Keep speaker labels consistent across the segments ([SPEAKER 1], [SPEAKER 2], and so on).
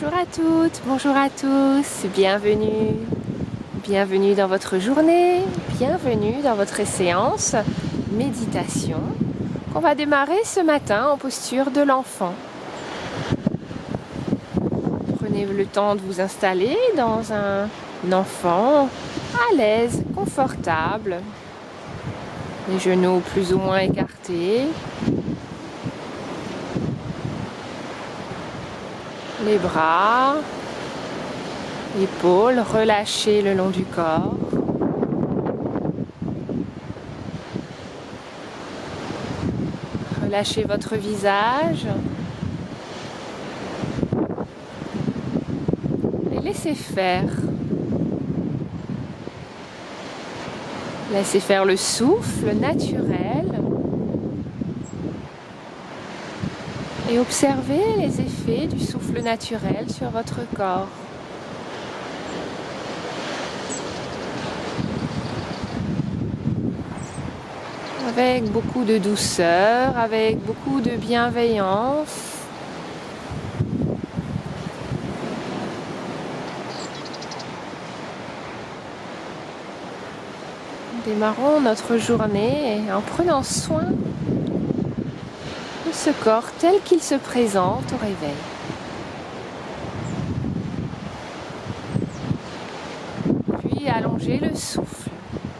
[SPEAKER 1] Bonjour à toutes, bonjour à tous, bienvenue. Bienvenue dans votre journée, bienvenue dans votre séance méditation qu'on va démarrer ce matin en posture de l'enfant. Prenez le temps de vous installer dans un enfant à l'aise, confortable, les genoux plus ou moins écartés, les bras, épaules relâchées le long du corps. Relâchez votre visage et laissez faire. Laissez faire le souffle naturel et observez les effets du souffle naturel sur votre corps. Avec beaucoup de douceur, avec beaucoup de bienveillance. Démarrons notre journée en prenant soin de ce corps tel qu'il se présente au réveil. Puis allongez le souffle.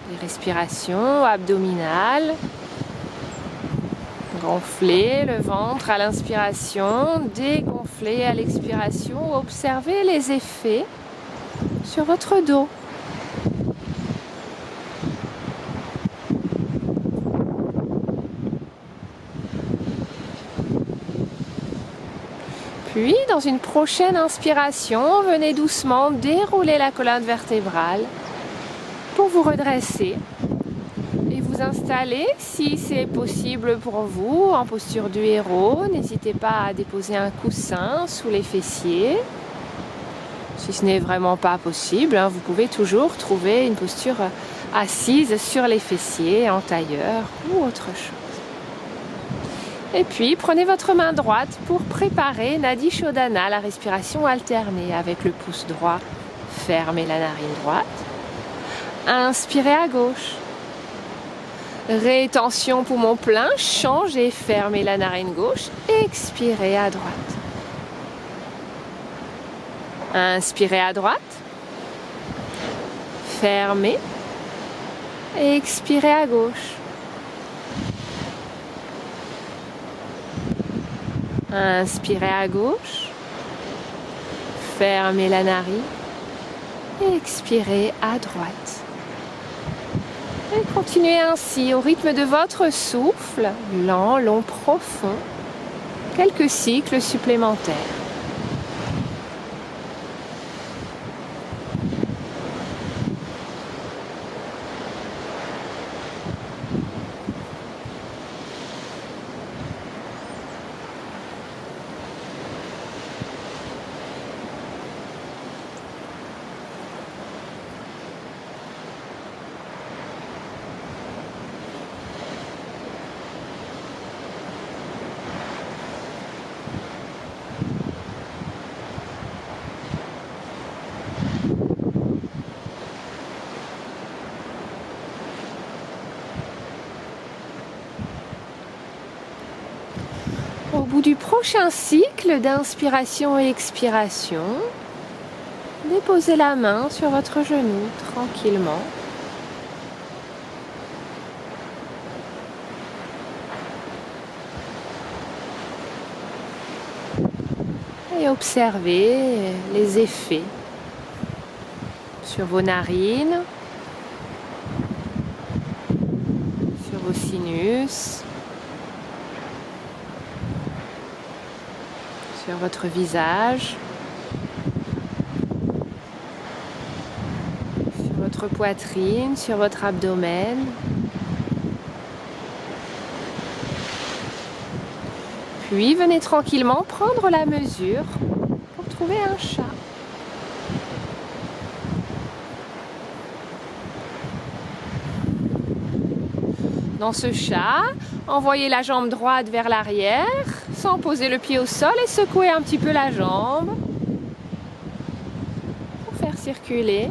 [SPEAKER 1] Les respirations abdominales. Gonflez le ventre à l'inspiration, dégonflez à l'expiration. Observez les effets sur votre dos. Puis, dans une prochaine inspiration, venez doucement dérouler la colonne vertébrale pour vous redresser et vous installer, si c'est possible pour vous, en posture du héros. N'hésitez pas à déposer un coussin sous les fessiers. Si ce n'est vraiment pas possible, vous pouvez toujours trouver une posture assise sur les fessiers, en tailleur ou autre chose. Et puis, prenez votre main droite pour préparer Nadi Shodhana, la respiration alternée avec le pouce droit. Fermez la narine droite. Inspirez à gauche. Rétention poumon plein, changez, fermez la narine gauche. Expirez à droite. Inspirez à droite. Fermez. Expirez à gauche. Inspirez à gauche, fermez la narine et expirez à droite. Et continuez ainsi au rythme de votre souffle, lent, long, profond, quelques cycles supplémentaires. Au bout du prochain cycle d'inspiration et expiration, déposez la main sur votre genou tranquillement. Et observez les effets sur vos narines, sur vos sinus, sur votre visage, sur votre poitrine, sur votre abdomen. Puis venez tranquillement prendre la mesure pour trouver un chat. Dans ce chat, envoyez la jambe droite vers l'arrière, sans poser le pied au sol et secouez un petit peu la jambe. circuler.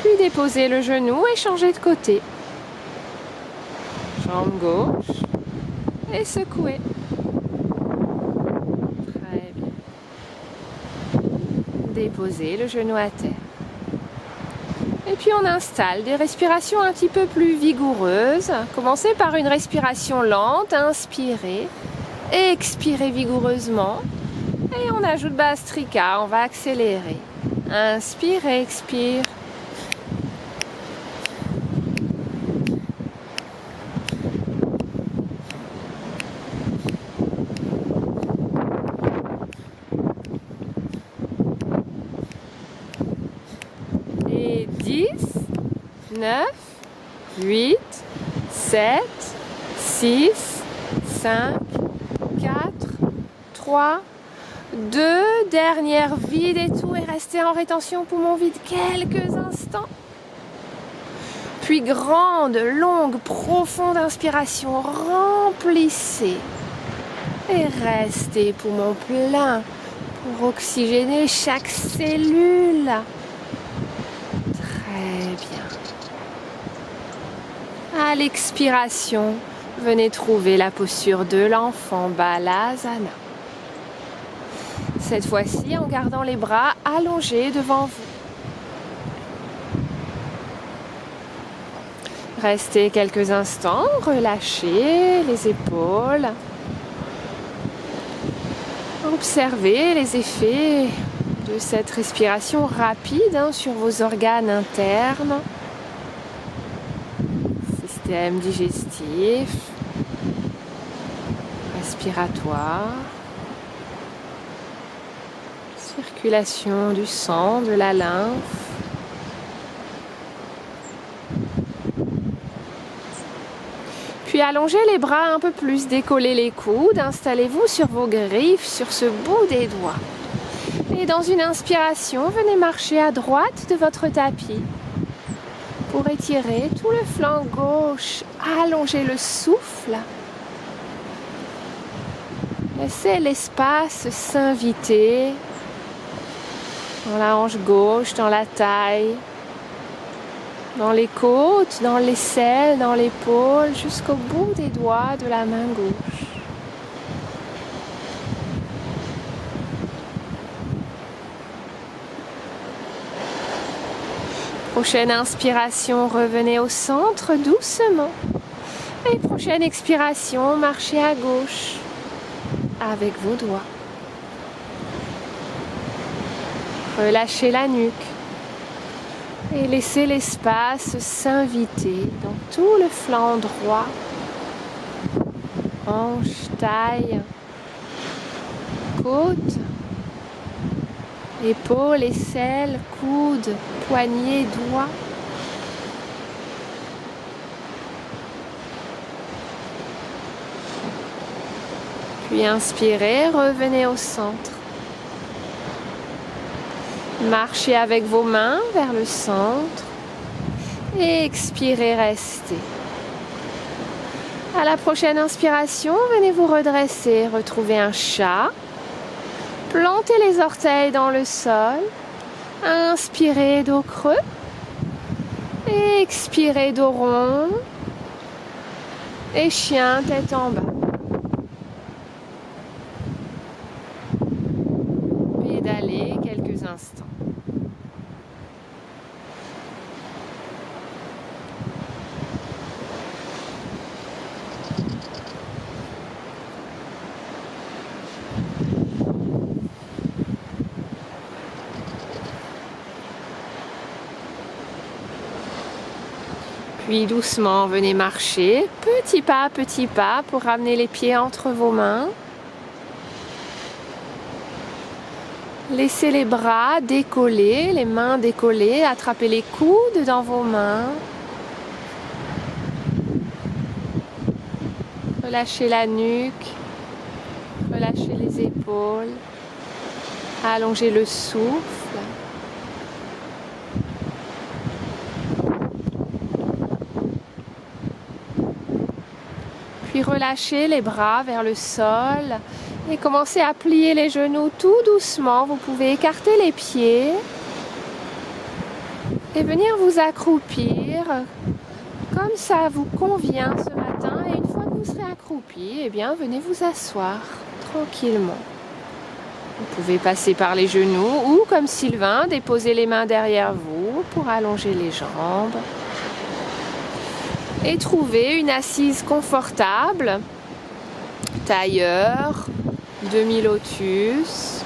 [SPEAKER 1] Puis déposez le genou et changez de côté. Jambe gauche et secouez. Très bien. Déposez le genou à terre. Et puis on installe des respirations un petit peu plus vigoureuses. Commencez par une respiration lente, inspirez, expirez vigoureusement. Et on ajoute Bhastrika, on va accélérer. Inspire, expire. Et 10, 9, 8, 7, 6, 5, 4, 3, 2, dernière, videz tout et restez en rétention poumon vide quelques instants. Puis grande, longue, profonde inspiration, remplissez et restez poumon plein pour oxygéner chaque cellule. Très bien. À l'expiration, venez trouver la posture de l'enfant Balasana. Cette fois-ci, en gardant les bras allongés devant vous. Restez quelques instants, relâchez les épaules. Observez les effets de cette respiration rapide sur vos organes internes. Système digestif, respiratoire. Circulation du sang, de la lymphe. Puis allongez les bras un peu plus, décollez les coudes, installez-vous sur vos griffes, sur ce bout des doigts. Et dans une inspiration, venez marcher à droite de votre tapis pour étirer tout le flanc gauche, allongez le souffle. Laissez l'espace s'inviter dans la hanche gauche, dans la taille, dans les côtes, dans l'aisselle, dans l'épaule, jusqu'au bout des doigts de la main gauche. Prochaine inspiration, revenez au centre doucement. Et prochaine expiration, marchez à gauche avec vos doigts. Relâchez la nuque et laissez l'espace s'inviter dans tout le flanc droit, hanche, taille, côte, épaules, aisselles, coudes, poignets, doigts. Puis inspirez, revenez au centre. Marchez avec vos mains vers le centre et expirez, restez. À la prochaine inspiration, venez vous redresser, retrouvez un chat. Plantez les orteils dans le sol. Inspirez, dos creux. Et expirez, dos rond. Et chien, tête en bas. Pédalez quelques instants. Puis doucement, venez marcher, petit pas, pour ramener les pieds entre vos mains. Laissez les bras décollés, les mains décollées, attrapez les coudes dans vos mains. Relâchez la nuque, relâchez les épaules, allongez le souffle. Puis relâchez les bras vers le sol Et commencez à plier les genoux tout doucement. Vous pouvez écarter les pieds et venir vous accroupir comme ça vous convient ce matin. Et une fois que vous serez accroupi, eh bien, venez vous asseoir tranquillement. Vous pouvez passer par les genoux ou, comme Sylvain, déposer les mains derrière vous pour allonger les jambes. Et trouver une assise confortable, tailleur, demi-lotus.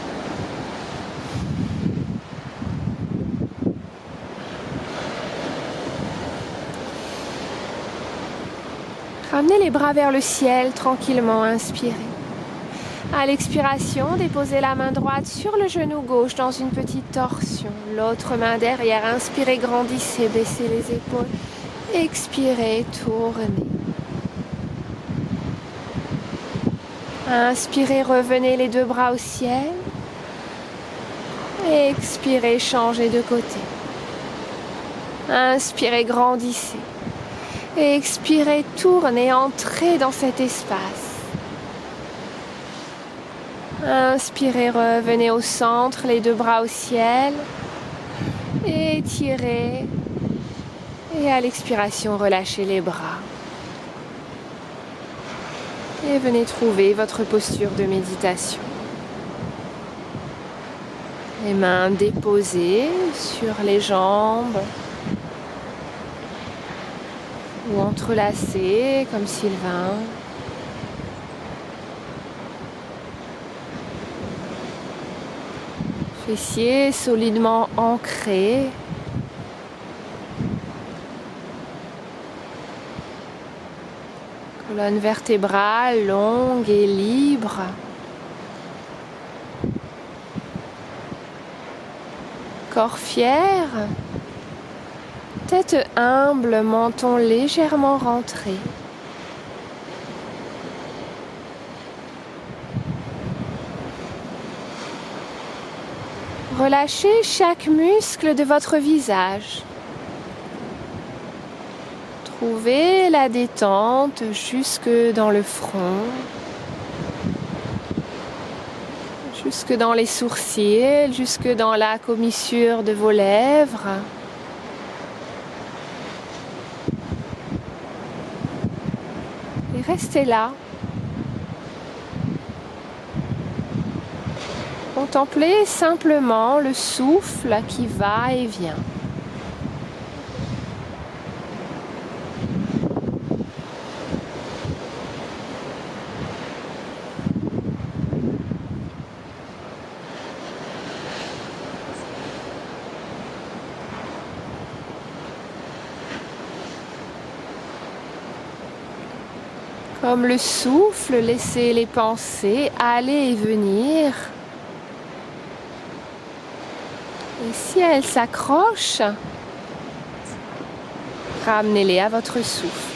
[SPEAKER 1] Ramenez les bras vers le ciel, tranquillement, inspirez. À l'expiration, déposez la main droite sur le genou gauche dans une petite torsion. L'autre main derrière, inspirez, grandissez, baissez les épaules. Expirez, tournez. Inspirez, revenez les deux bras au ciel. Expirez, changez de côté. Inspirez, grandissez. Expirez, tournez, entrez dans cet espace. Inspirez, revenez au centre, les deux bras au ciel. Étirez. Et à l'expiration, relâchez les bras. Et venez trouver votre posture de méditation. Les mains déposées sur les jambes ou entrelacées comme Sylvain. Fessiers solidement ancrés. Colonne vertébrale longue et libre. Corps fier. Tête humble, menton légèrement rentré. Relâchez chaque muscle de votre visage. Trouvez la détente jusque dans le front, jusque dans les sourcils, jusque dans la commissure de vos lèvres. Et restez là. Contemplez simplement le souffle qui va et vient. Comme le souffle, laissez les pensées aller et venir. Et si elles s'accrochent, ramenez-les à votre souffle.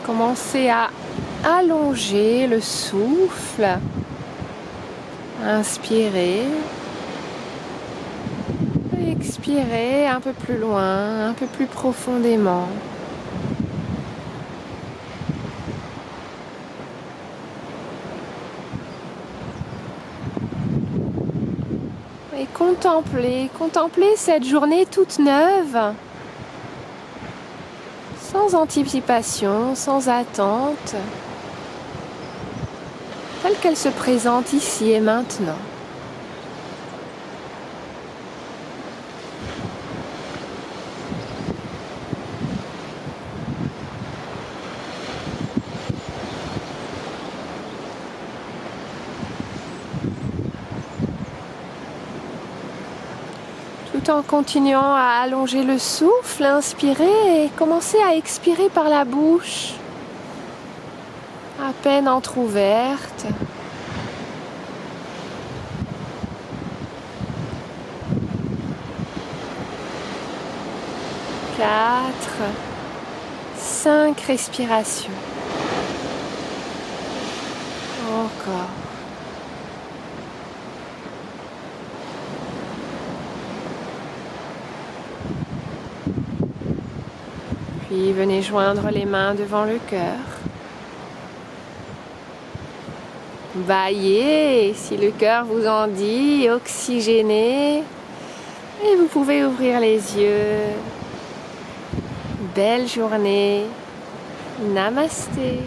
[SPEAKER 1] Commencez à allonger le souffle. Inspirez. Expirez un peu plus loin, un peu plus profondément. Et contemplez cette journée toute neuve, sans anticipation, sans attente, telle qu'elle se présente ici et maintenant. Tout en continuant à allonger le souffle, inspirez et commencez à expirer par la bouche, à peine entrouverte. Quatre, 5 respirations. Encore. Puis venez joindre les mains devant le cœur. Baillez si le cœur vous en dit, oxygénez. Et vous pouvez ouvrir les yeux. Belle journée. Namasté.